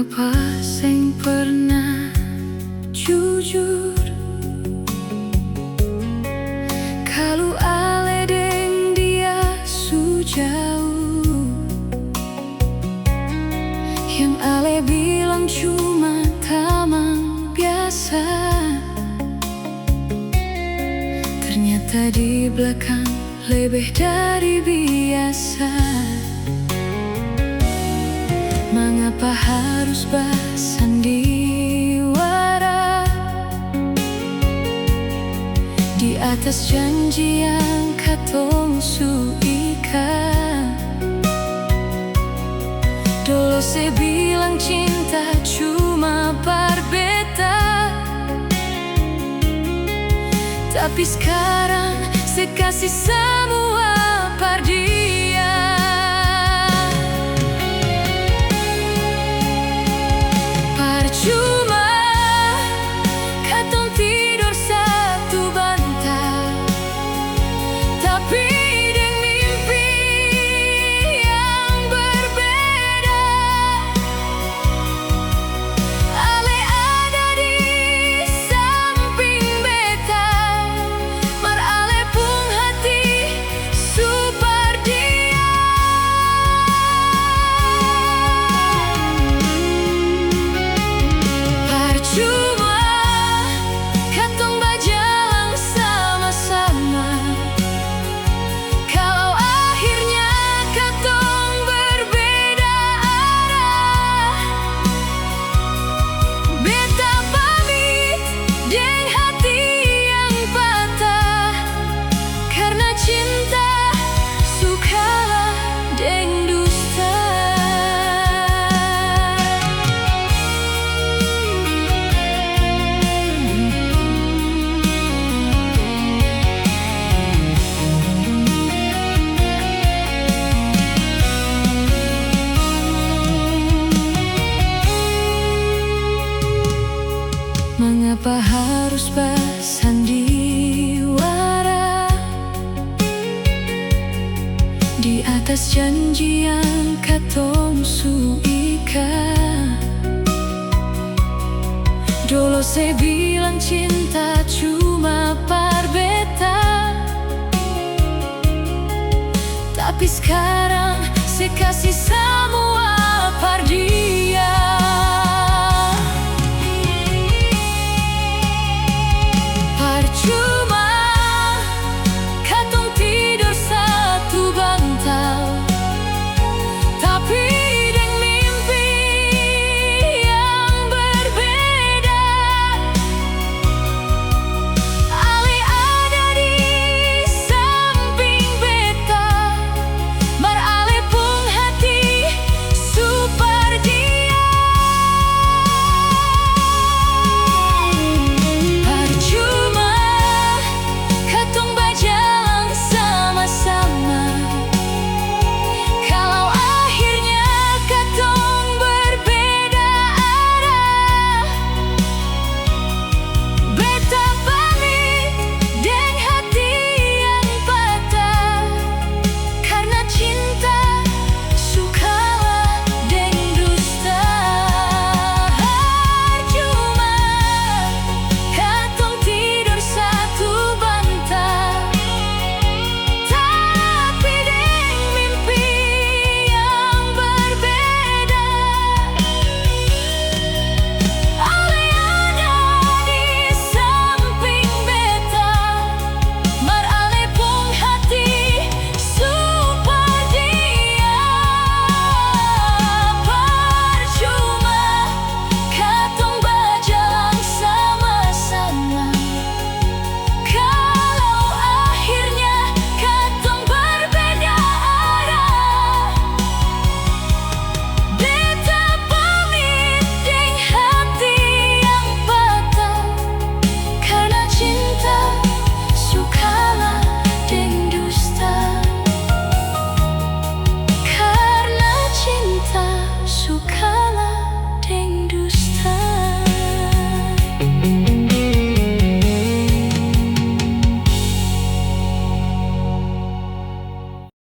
Mengapa sing pernah jujur kalau ale deng dia su jauh, yang ale bilang cuma tamang biasa, ternyata di belakang lebih dari biasa. Mengapa harus bersandiwara di atas janji yang katong su ikat? Dulu saya bilang cinta cuma berbeda, tapi sekarang saya kasih semua par dia. Cuma katong tidur satu bantal, tapi deng mimpi yang berbeda. Ale ada di samping beta, mar ale pung hati super dia. Cuma katong berjalan sama-sama, kalau akhirnya katong berbeda arah. Beta pamit deng hati yang patah, karena cinta sukalah deng dusta. Mengapa harus bersandiwara di atas janji yang katong su ikat? Dulu saya bilang cinta cuma par beta, tapi sekarang saya kasih semua par dia.